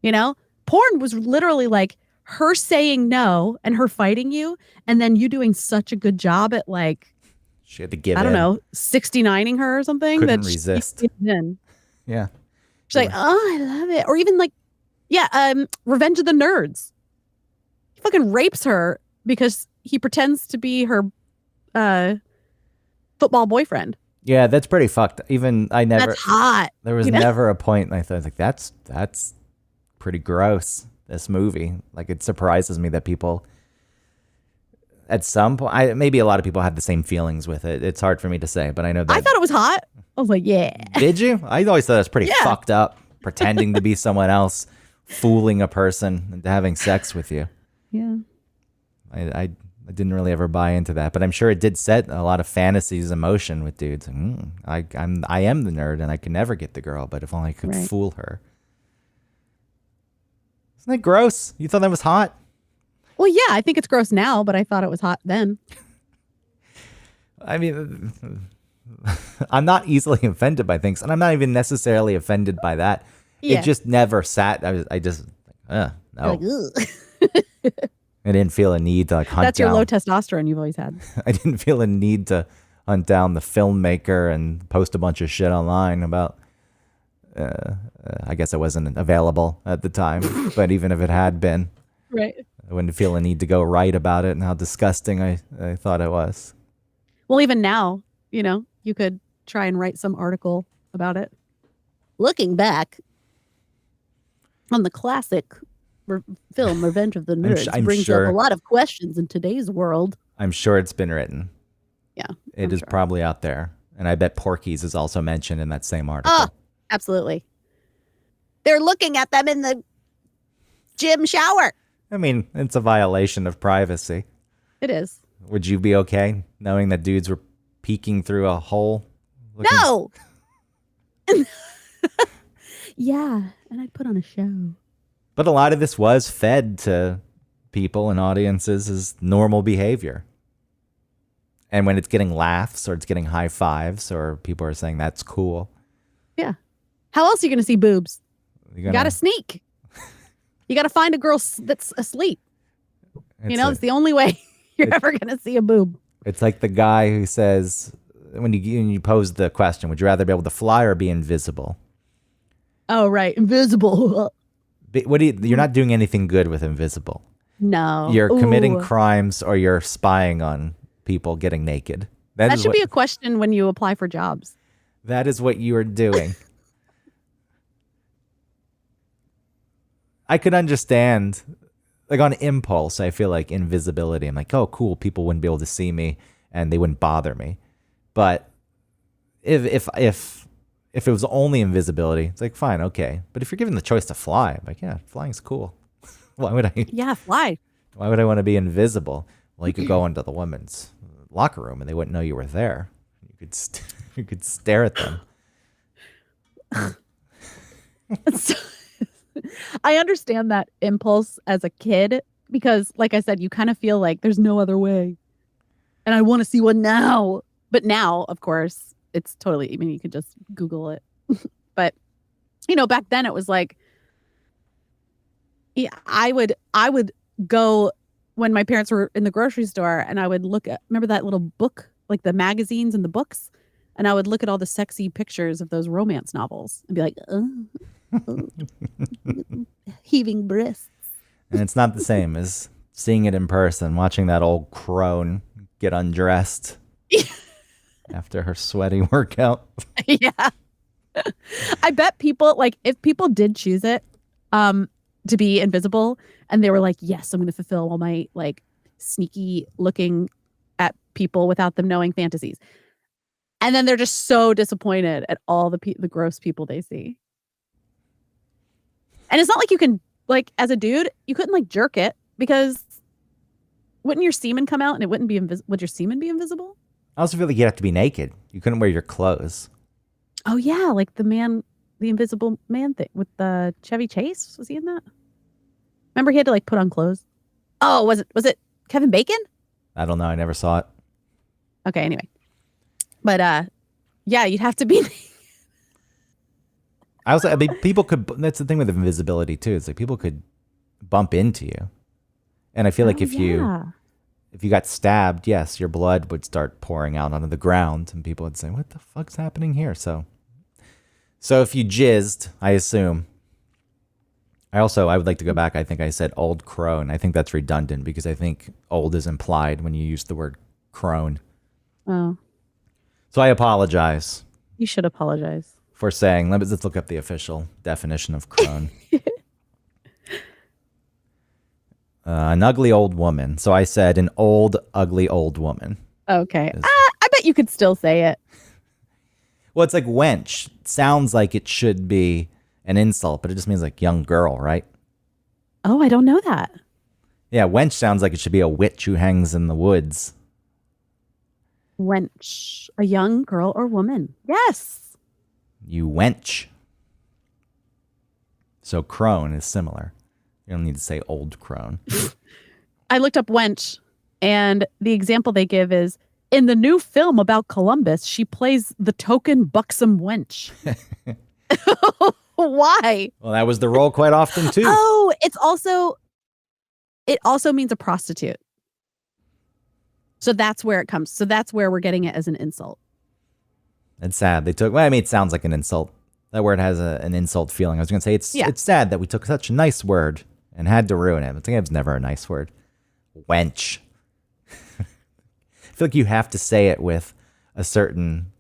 Porn was literally like her saying no and her fighting you, and then you doing such a good job at like, She had to give I don't in. know, 69ing her or something. Couldn't that she resist. gave in. Yeah. She's like, oh, I love it. Or even like, Revenge of the Nerds. He fucking rapes her because he pretends to be her football boyfriend. Yeah, that's pretty fucked. Even That's hot. there was you know? never a point and I thought like that's pretty gross, this movie. Like, it surprises me that people at some point, maybe a lot of people had the same feelings with it. It's hard for me to say, but I know that. I thought it was hot. I was like, yeah. Did you? I always thought it was pretty Yeah. fucked up, pretending to be someone else, fooling a person into having sex with you. Yeah. I didn't really ever buy into that, but I'm sure it did set a lot of fantasies in motion with dudes. I am the nerd and I can never get the girl, but if only I could Right. fool her. Isn't that gross? You thought that was hot? Well, yeah, I think it's gross now, but I thought it was hot then. I mean, I'm not easily offended by things, and I'm not even necessarily offended by that. Yeah. It just never sat. I just, no. Like, ugh. I didn't feel a need to hunt That's your down. low testosterone you've always had. I didn't feel a need to hunt down the filmmaker and post a bunch of shit online about. I guess it wasn't available at the time, but even if it had been, Right. I wouldn't feel a need to go write about it and how disgusting I thought it was. Well, even now, you could try and write some article about it. Looking back on the classic film Revenge of the Nerds I'm brings sure. up a lot of questions in today's world. I'm sure it's been written. Yeah. It I'm is sure. probably out there. And I bet Porky's is also mentioned in that same article. Oh, absolutely. They're looking at them in the gym shower. I mean, it's a violation of privacy. It is. Would you be okay knowing that dudes were peeking through a hole? No. Yeah, and I'd put on a show. But a lot of this was fed to people and audiences as normal behavior. And when it's getting laughs or it's getting high fives or people are saying that's cool. Yeah. How else are you going to see boobs? You got to sneak. You got to find a girl that's asleep. It's the only way you're ever going to see a boob. It's like the guy who says, when you pose the question, would you rather be able to fly or be invisible? Oh, right. Invisible. You're not doing anything good with invisible. No. You're committing crimes or you're spying on people getting naked. That should be a question when you apply for jobs. That is what you are doing. I could understand, like on impulse, I feel like invisibility. I'm like, oh, cool, people wouldn't be able to see me and they wouldn't bother me. But if it was only invisibility, it's like, fine, okay. But if you're given the choice to fly, I'm like, yeah, flying's cool. Why would I? Yeah, fly. Why would I want to be invisible? Well, you could go into the women's locker room and they wouldn't know you were there. You could stare at them. I understand that impulse as a kid because, like I said, you kind of feel like there's no other way. And I want to see one now. But now, of course, it's totally, I mean, you could just Google it. But, back then it was like, yeah, I would go when my parents were in the grocery store and I would look at, remember that little book, like the magazines and the books? And I would look at all the sexy pictures of those romance novels and be like, heaving breasts. And it's not the same as seeing it in person, watching that old crone get undressed after her sweaty workout. Yeah. I bet people, like, if people did choose it to be invisible and they were like, yes, I'm going to fulfill all my, like, sneaky looking at people without them knowing fantasies. And then they're just so disappointed at all the gross people they see. And it's not like you can, like, as a dude, you couldn't, like, jerk it because wouldn't your semen come out and it wouldn't be would your semen be invisible? I also feel like you'd have to be naked. You couldn't wear your clothes. Oh, yeah. Like the invisible man thing with the Chevy Chase. Was he in that? Remember he had to, like, put on clothes? Oh, was it Kevin Bacon? I don't know. I never saw it. Okay, anyway. But, yeah, you'd have to be. I mean, people could, that's the thing with invisibility too. It's like people could bump into you. And I feel like if you got stabbed, yes, your blood would start pouring out onto the ground and people would say, what the fuck's happening here? So if you jizzed, I assume. I would like to go back. I think I said old crone. I think that's redundant because I think old is implied when you use the word crone. Oh. So I apologize. You should apologize. For saying, let's look up the official definition of crone. An ugly old woman. So I said an old, ugly old woman. Okay. I bet you could still say it. Well, it's like wench. It sounds like it should be an insult, but it just means like young girl, right? Oh, I don't know that. Yeah, wench sounds like it should be a witch who hangs in the woods. Wench. A young girl or woman. Yes. You wench. So crone is similar. You don't need to say old crone. I looked up wench, and the example they give is, in the new film about Columbus, she plays the token buxom wench. Why? Well, that was the role quite often, too. Oh, it also means a prostitute. So that's where it comes. So that's where we're getting it as an insult. It's sad. It sounds like an insult. That word has an insult feeling. I was going to say it's sad that we took such a nice word and had to ruin it. I think it's never a nice word. Wench. I feel like you have to say it with a certain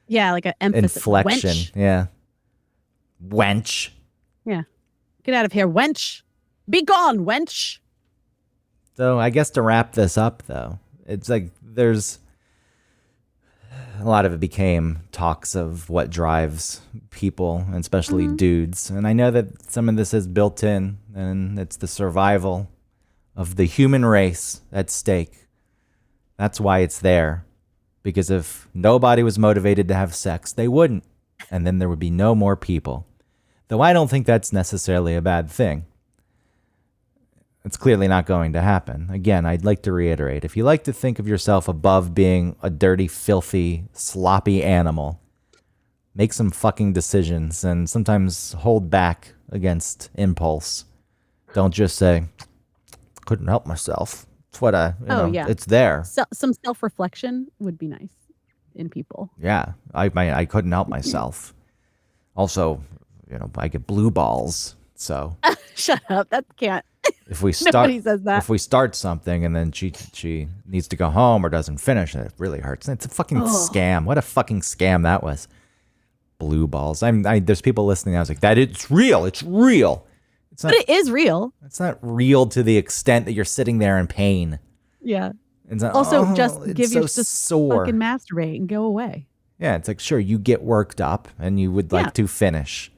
like an emphasis. Inflection. Wench. Yeah. Wench. Yeah. Get out of here, wench. Be gone, wench. So I guess to wrap this up, though, it's like there's a lot of it became talks of what drives people, and especially dudes. And I know that some of this is built in, and it's the survival of the human race at stake. That's why it's there. Because if nobody was motivated to have sex, they wouldn't. And then there would be no more people. Though I don't think that's necessarily a bad thing. It's clearly not going to happen. Again, I'd like to reiterate, if you like to think of yourself above being a dirty, filthy, sloppy animal, make some fucking decisions and sometimes hold back against impulse. Don't just say, couldn't help myself. It's what it's there. So, some self-reflection would be nice in people. Yeah, I couldn't help myself. Also, I get blue balls, so. Shut up, that can't. If we start, Nobody says that. If we start something and then she needs to go home or doesn't finish it, it really hurts. It's a fucking scam. What a fucking scam that was. Blue balls. There's people listening. I was like, it's real. It's real. It's not, but it is real. It's not real to the extent that you're sitting there in pain. Yeah. It's not, also, just give so you just sore. fucking masturbate and go away. Yeah, it's like, sure, you get worked up and you would like to finish.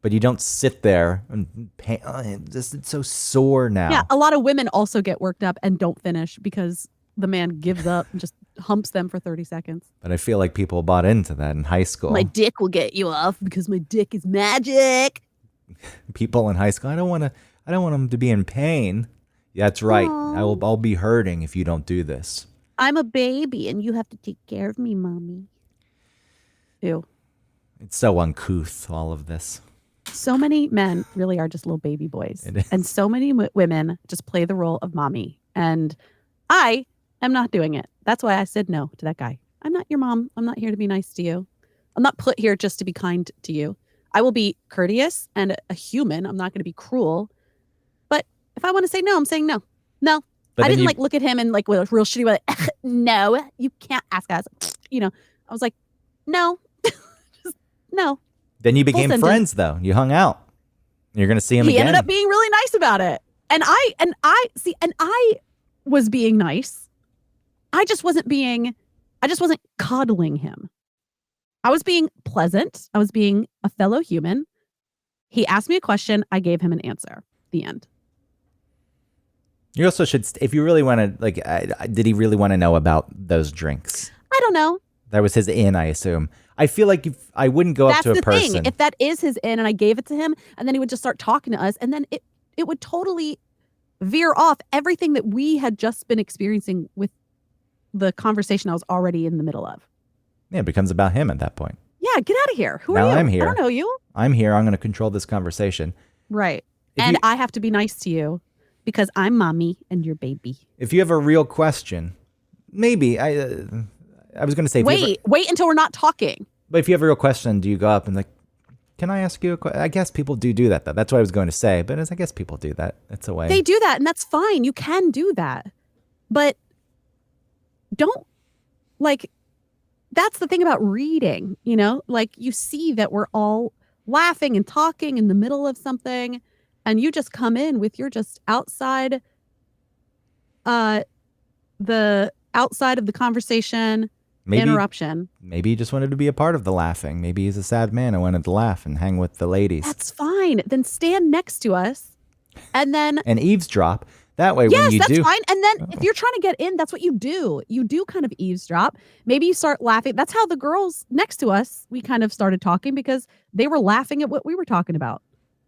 But you don't sit there and pain. It's so sore now. Yeah, a lot of women also get worked up and don't finish because the man gives up and just humps them for 30 seconds. But I feel like people bought into that in high school. My dick will get you off because my dick is magic. People in high school, I don't want them to be in pain. Yeah, that's right. Aww. I'll be hurting if you don't do this. I'm a baby and you have to take care of me, mommy. Ew. It's so uncouth, all of this. So many men really are just little baby boys. And so many women just play the role of mommy. And I am not doing it. That's why I said no to that guy. I'm not your mom. I'm not here to be nice to you. I'm not put here just to be kind to you. I will be courteous and a human. I'm not going to be cruel. But if I want to say no, I'm saying no. No. But I didn't look at him and with a real shitty way, like, no, you can't ask us. I was like, no. Just no. Then you became friends, though. You hung out. You're going to see him again. He ended up being really nice about it. And I was being nice. I just wasn't coddling him. I was being pleasant. I was being a fellow human. He asked me a question. I gave him an answer. The end. You also should, if you really want to, did he really want to know about those drinks? I don't know. That was his in, I assume. I feel like if I wouldn't go up to a person. That's the thing. If that is his in and I gave it to him and then he would just start talking to us and then it would totally veer off everything that we had just been experiencing with the conversation I was already in the middle of. Yeah, it becomes about him at that point. Yeah, get out of here. Who are you? Now I'm here. I don't know you. I'm here. I'm going to control this conversation. Right. I have to be nice to you because I'm mommy and you're baby. If you have a real question, maybe I was going to say, wait until we're not talking. But if you have a real question, do you go up and can I ask you a question? I guess people do that, though. That's what I was going to say. But I guess people do that. It's a way. They do that, and that's fine. You can do that. But don't, that's the thing about reading, you see that we're all laughing and talking in the middle of something, and you just come in with your just outside, the outside of the conversation. Interruption. Maybe he just wanted to be a part of the laughing. Maybe he's a sad man and wanted to laugh and hang with the ladies. That's fine. Then stand next to us and then... and eavesdrop. That way yes, when you do... Yes, that's fine. And then if you're trying to get in, that's what you do. You do kind of eavesdrop. Maybe you start laughing. That's how the girls next to us, we kind of started talking because they were laughing at what we were talking about.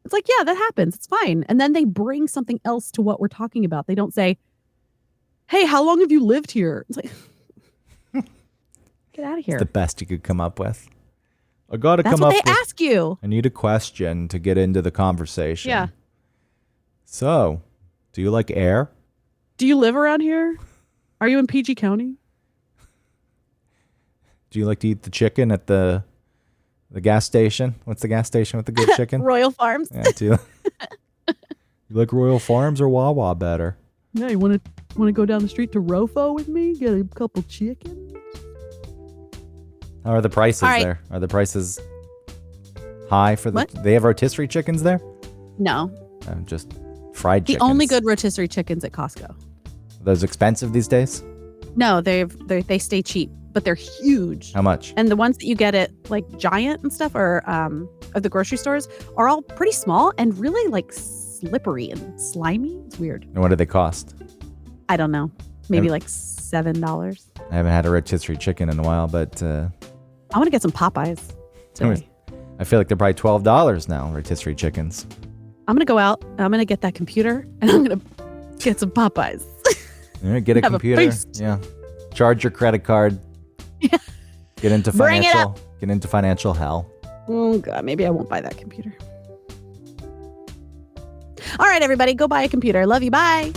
It's like, yeah, that happens. It's fine. And then they bring something else to what we're talking about. They don't say, hey, how long have you lived here? It's like... Get out of here. It's the best you could come up with. I got to come up with... That's what they ask you. I need a question to get into the conversation. Yeah. So, do you like air? Do you live around here? Are you in PG County? Do you like to eat the chicken at the gas station? What's the gas station with the good chicken? Royal Farms. Yeah, do you like Royal Farms or Wawa better? Yeah, you want to go down the street to Rofo with me? Get a couple chickens? How are the prices there? Are the prices high for the... What? They have rotisserie chickens there? No. Just fried chickens. The only good rotisserie chickens at Costco. Are those expensive these days? No, they stay cheap but they're huge. How much? And the ones that you get at like Giant and stuff or at the grocery stores are all pretty small and really like slippery and slimy. It's weird. And what do they cost? I don't know. Maybe And- like $7. I haven't had a rotisserie chicken in a while, but I want to get some Popeyes today. I feel like they're probably $12 now, rotisserie chickens. I'm going to go out. I'm going to get that computer and I'm going to get some Popeyes. All right, get a Have a computer. feast. Yeah. Charge your credit card. Yeah. Get into Bring it financial hell. Oh, God. Maybe I won't buy that computer. All right, everybody. Go buy a computer. Love you. Bye.